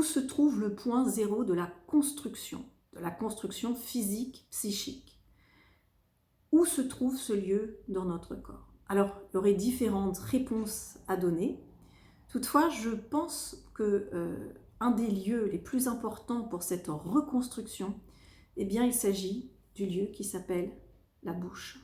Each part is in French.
où se trouve le point zéro de la construction physique, psychique. Où se trouve ce lieu dans notre corps? Alors, il y aurait différentes réponses à donner. Toutefois, je pense que un des lieux les plus importants pour cette reconstruction, eh bien, il s'agit du lieu qui s'appelle la bouche.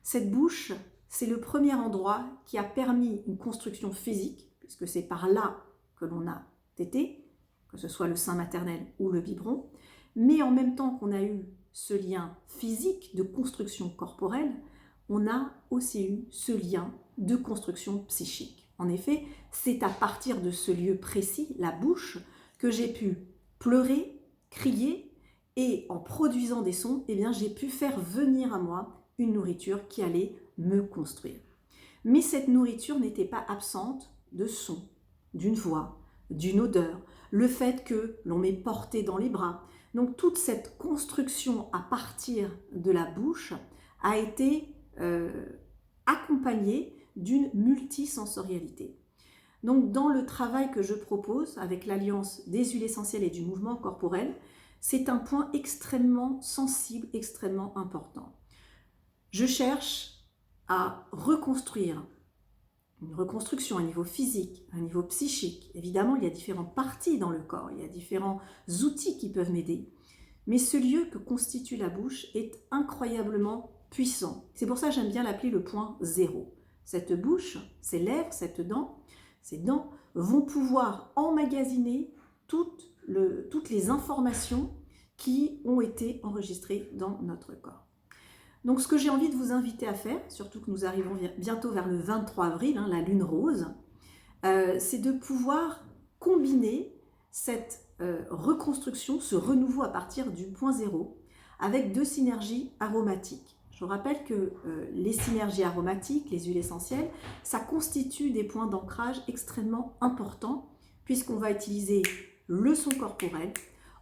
Cette bouche, c'est le premier endroit qui a permis une construction physique, puisque c'est par là que l'on a tété, que ce soit le sein maternel ou le biberon, mais en même temps qu'on a eu ce lien physique de construction corporelle, on a aussi eu ce lien de construction psychique. En effet, c'est à partir de ce lieu précis, la bouche, que j'ai pu pleurer, crier, et en produisant des sons, eh bien, j'ai pu faire venir à moi une nourriture qui allait me construire. Mais cette nourriture n'était pas absente de sons, d'une voix, d'une odeur, le fait que l'on m'ait porté dans les bras. Donc toute cette construction à partir de la bouche a été accompagnée d'une multisensorialité. Donc dans le travail que je propose avec l'alliance des huiles essentielles et du mouvement corporel, c'est un point extrêmement sensible, extrêmement important. Je cherche à reconstruire une reconstruction à niveau physique, à niveau psychique. Évidemment, il y a différentes parties dans le corps, il y a différents outils qui peuvent m'aider. Mais ce lieu que constitue la bouche est incroyablement puissant. C'est pour ça que j'aime bien l'appeler le point zéro. Cette bouche, ces lèvres, ces dents vont pouvoir emmagasiner toutes les informations qui ont été enregistrées dans notre corps. Donc ce que j'ai envie de vous inviter à faire, surtout que nous arrivons bientôt vers le 23 avril, la lune rose, c'est de pouvoir combiner cette reconstruction, ce renouveau à partir du point zéro, avec deux synergies aromatiques. Je vous rappelle que les synergies aromatiques, les huiles essentielles, ça constitue des points d'ancrage extrêmement importants, puisqu'on va utiliser le son corporel,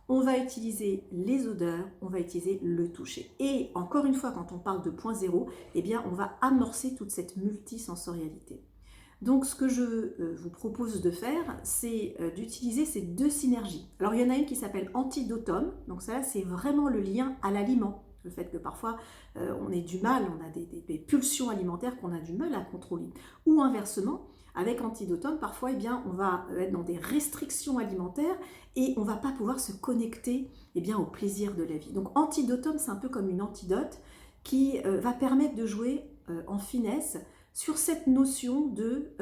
on va utiliser les odeurs, on va utiliser le toucher. Et encore une fois, quand on parle de point zéro, eh bien, on va amorcer toute cette multisensorialité. Donc, ce que je vous propose de faire, c'est d'utiliser ces deux synergies. Alors, il y en a une qui s'appelle antidotum. Donc, ça, c'est vraiment le lien à l'aliment. Le fait que parfois, on ait du mal, on a des pulsions alimentaires qu'on a du mal à contrôler. Ou inversement, avec antidotum, parfois, eh bien, on va être dans des restrictions alimentaires et on ne va pas pouvoir se connecter eh bien, au plaisir de la vie. Donc, antidotum, c'est un peu comme une antidote qui va permettre de jouer en finesse sur cette notion de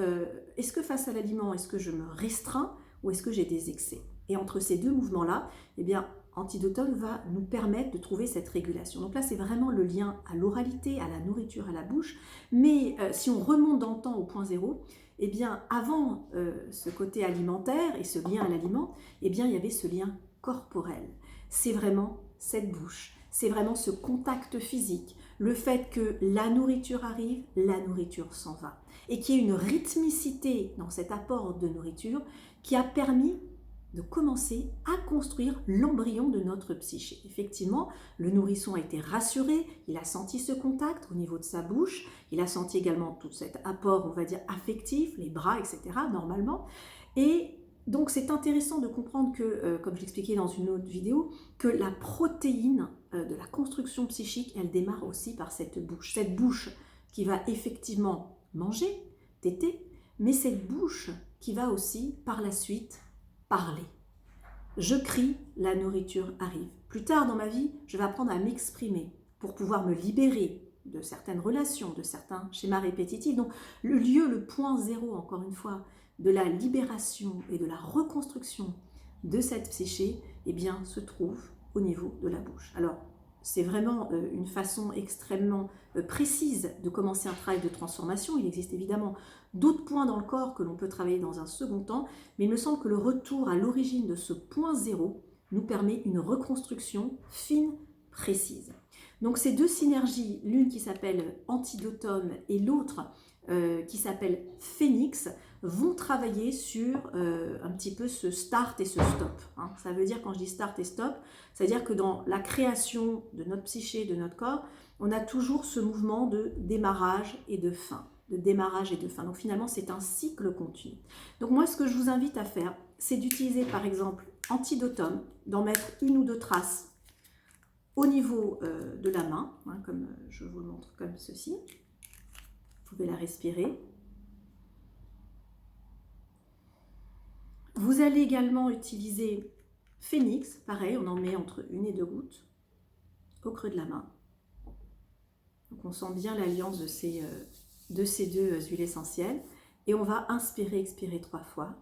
est-ce que face à l'aliment, est-ce que je me restreins ou est-ce que j'ai des excès? Et entre ces deux mouvements-là, eh bien, antidotum va nous permettre de trouver cette régulation. Donc là, c'est vraiment le lien à l'oralité, à la nourriture, à la bouche. Mais si on remonte dans le temps au point zéro, eh bien, avant ce côté alimentaire et ce lien à l'aliment, eh bien, il y avait ce lien corporel. C'est vraiment cette bouche, c'est vraiment ce contact physique, le fait que la nourriture arrive, la nourriture s'en va. Et qu'il y ait une rythmicité dans cet apport de nourriture qui a permis de commencer à construire l'embryon de notre psyché. Effectivement, le nourrisson a été rassuré, il a senti ce contact au niveau de sa bouche, il a senti également tout cet apport, on va dire, affectif, les bras, etc., normalement. Et donc, c'est intéressant de comprendre que, comme je l'expliquais dans une autre vidéo, que la protéine de la construction psychique, elle démarre aussi par cette bouche. Cette bouche qui va effectivement manger, téter, mais cette bouche qui va aussi, par la suite, parler. Je crie, la nourriture arrive. Plus tard dans ma vie, je vais apprendre à m'exprimer pour pouvoir me libérer de certaines relations, de certains schémas répétitifs. Donc le lieu, le point zéro, encore une fois, de la libération et de la reconstruction de cette psyché, eh bien, se trouve au niveau de la bouche. Alors, c'est vraiment une façon extrêmement précise de commencer un travail de transformation. Il existe évidemment d'autres points dans le corps que l'on peut travailler dans un second temps, mais il me semble que le retour à l'origine de ce point zéro nous permet une reconstruction fine, précise. Donc ces deux synergies, l'une qui s'appelle antidotum et l'autre qui s'appelle phénix, vont travailler sur un petit peu ce start et ce stop. Ça veut dire, quand je dis start et stop, c'est-à-dire que dans la création de notre psyché, de notre corps, on a toujours ce mouvement de démarrage et de fin. De démarrage et de fin. Donc finalement, c'est un cycle continu. Donc moi, ce que je vous invite à faire, c'est d'utiliser par exemple antidotum, d'en mettre une ou deux traces au niveau de la main, hein, comme je vous le montre comme ceci. Vous pouvez la respirer. Vous allez également utiliser Phoenix, pareil, on en met entre 1 et 2 gouttes au creux de la main. Donc on sent bien l'alliance de ces deux huiles essentielles. Et on va inspirer, expirer 3 fois.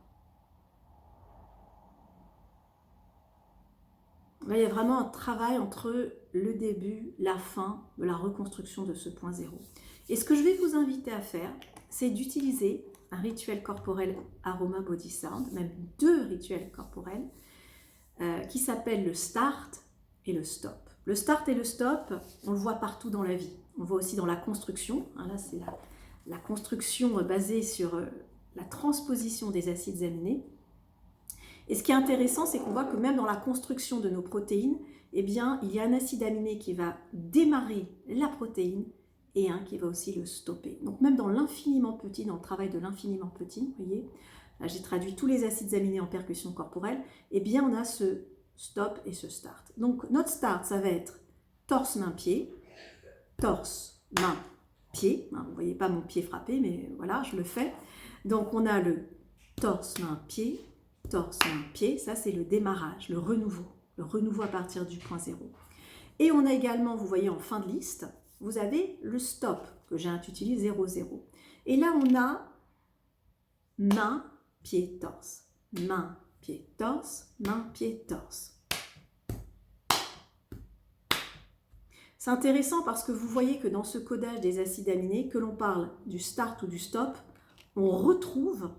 Là, il y a vraiment un travail entre le début, la fin de la reconstruction de ce point zéro. Et ce que je vais vous inviter à faire, c'est d'utiliser un rituel corporel Aroma Body Sound, même 2 rituels corporels, qui s'appellent le Start et le Stop. Le Start et le Stop, on le voit partout dans la vie. On le voit aussi dans la construction. Hein, là, c'est la construction basée sur la transposition des acides aminés. Et ce qui est intéressant, c'est qu'on voit que même dans la construction de nos protéines, eh bien, il y a un acide aminé qui va démarrer la protéine et un qui va aussi le stopper. Donc même dans l'infiniment petit, dans le travail de l'infiniment petit, vous voyez, là j'ai traduit tous les acides aminés en percussion corporelle, eh bien on a ce stop et ce start. Donc notre start, ça va être torse, main, pied, torse, main, pied. Vous ne voyez pas mon pied frappé, mais voilà, je le fais. Donc on a le torse, main, pied, torse, main, pied, ça c'est le démarrage, le renouveau à partir du point zéro. Et on a également, vous voyez en fin de liste, vous avez le stop que j'ai intitulé 0-0. Et là on a main, pied, torse, main, pied, torse, main, pied, torse. C'est intéressant parce que vous voyez que dans ce codage des acides aminés, que l'on parle du start ou du stop, on retrouve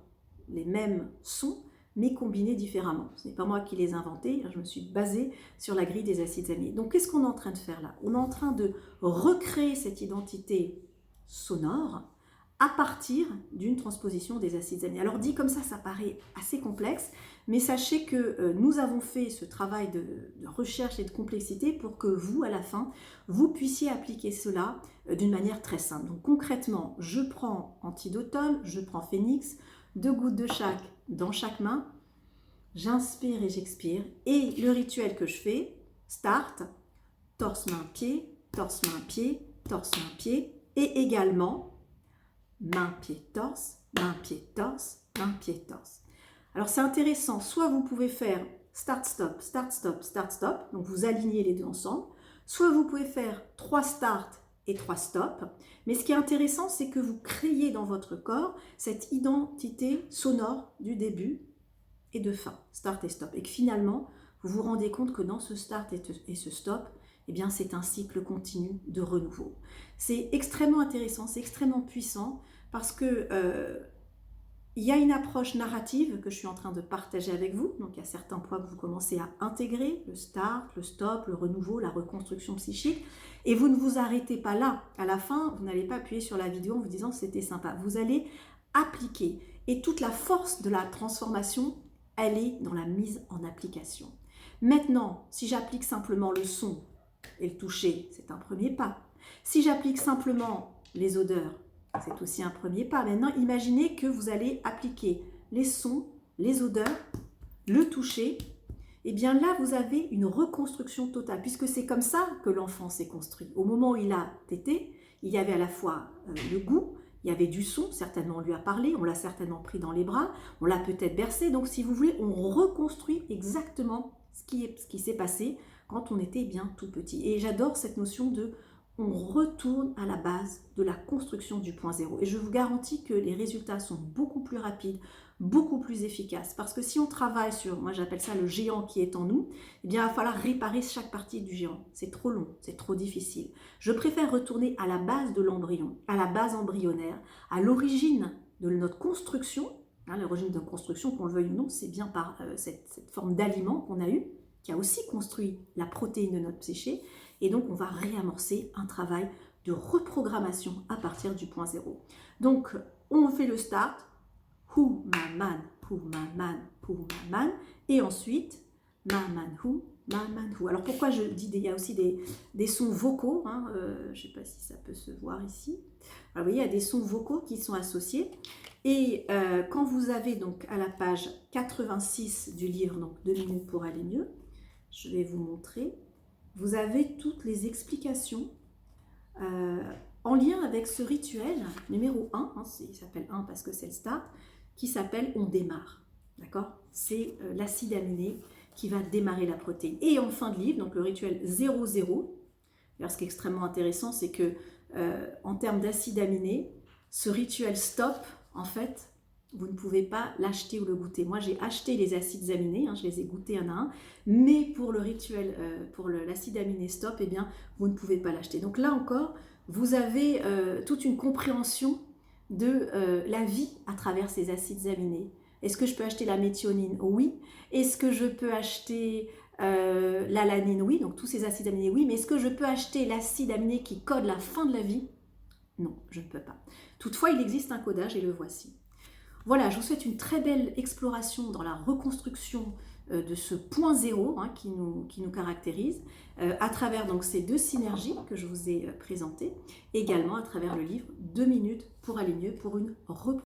les mêmes sons, mais combinés différemment. Ce n'est pas moi qui les ai inventés, je me suis basée sur la grille des acides aminés. Donc qu'est-ce qu'on est en train de faire là? On est en train de recréer cette identité sonore à partir d'une transposition des acides aminés. Alors dit comme ça paraît assez complexe, mais sachez que nous avons fait ce travail de recherche et de complexité pour que vous, à la fin, vous puissiez appliquer cela d'une manière très simple. Donc concrètement, je prends antidotum, je prends Phoenix, 2 gouttes de chaque dans chaque main, j'inspire et j'expire, et le rituel que je fais, start, torse, main, pied, torse, main, pied, torse, main, pied, et également main, pied, torse, main, pied, torse, main, pied, torse. Alors c'est intéressant, soit vous pouvez faire start, stop, start, stop, start, stop, donc vous alignez les deux ensemble, soit vous pouvez faire 3 start et 3 stop. Mais ce qui est intéressant, c'est que vous créez dans votre corps cette identité sonore du début et de fin, start et stop. Et que finalement, vous vous rendez compte que dans ce start et ce stop, eh bien, c'est un cycle continu de renouveau. C'est extrêmement intéressant, c'est extrêmement puissant parce que il y a une approche narrative que je suis en train de partager avec vous. Donc, il y a certains points que vous commencez à intégrer, le start, le stop, le renouveau, la reconstruction psychique. Et vous ne vous arrêtez pas là. À la fin, vous n'allez pas appuyer sur la vidéo en vous disant c'était sympa. Vous allez appliquer. Et toute la force de la transformation, elle est dans la mise en application. Maintenant, si j'applique simplement le son et le toucher, c'est un premier pas. Si j'applique simplement les odeurs, c'est aussi un premier pas. Maintenant, imaginez que vous allez appliquer les sons, les odeurs, le toucher. Et bien là, vous avez une reconstruction totale, puisque c'est comme ça que l'enfant s'est construit. Au moment où il a tété, il y avait à la fois le goût, il y avait du son, certainement on lui a parlé, on l'a certainement pris dans les bras, on l'a peut-être bercé. Donc si vous voulez, on reconstruit exactement ce qui s'est passé quand on était bien tout petit. Et j'adore cette notion de on retourne à la base de la construction du point zéro. Et je vous garantis que les résultats sont beaucoup plus rapides, beaucoup plus efficaces. Parce que si on travaille sur, moi j'appelle ça le géant qui est en nous, eh bien il va falloir réparer chaque partie du géant. C'est trop long, c'est trop difficile. Je préfère retourner à la base de l'embryon, à la base embryonnaire, à l'origine de notre construction. L'origine de notre construction, qu'on le veuille ou non, c'est bien par cette forme d'aliment qu'on a eu, qui a aussi construit la protéine de notre psyché. Et donc, on va réamorcer un travail de reprogrammation à partir du point zéro. Donc, on fait le start, hu, ma, man, hu, ma, man, hu, ma, man. Et ensuite, ma, man, hu, Mamanhu. Alors pourquoi je dis il y a aussi des sons vocaux, hein, je ne sais pas si ça peut se voir ici. Alors vous voyez, il y a des sons vocaux qui sont associés. Et quand vous avez donc à la page 86 du livre, donc 2 minutes pour aller mieux, je vais vous montrer, vous avez toutes les explications en lien avec ce rituel numéro 1, hein, il s'appelle 1 parce que c'est le start, qui s'appelle on démarre. D'accord? C'est l'acide aminé qui va démarrer la protéine. Et en fin de livre, donc le rituel 0,0. Alors ce qui est extrêmement intéressant, c'est que en termes d'acide aminé, ce rituel stop, en fait, vous ne pouvez pas l'acheter ou le goûter. Moi, j'ai acheté les acides aminés, hein, je les ai goûtés un à un, mais pour le rituel, pour l'acide aminé stop, eh bien, vous ne pouvez pas l'acheter. Donc là encore, vous avez toute une compréhension de la vie à travers ces acides aminés. Est-ce que je peux acheter la méthionine? Oui. Est-ce que je peux acheter l'alanine? Oui. Donc tous ces acides aminés, oui. Mais est-ce que je peux acheter l'acide aminé qui code la fin de la vie? Non, je ne peux pas. Toutefois, il existe un codage et le voici. Voilà, je vous souhaite une très belle exploration dans la reconstruction de ce point zéro, hein, qui nous caractérise, à travers donc ces 2 synergies que je vous ai présentées, également à travers le livre 2 minutes pour aller mieux pour une reproduction.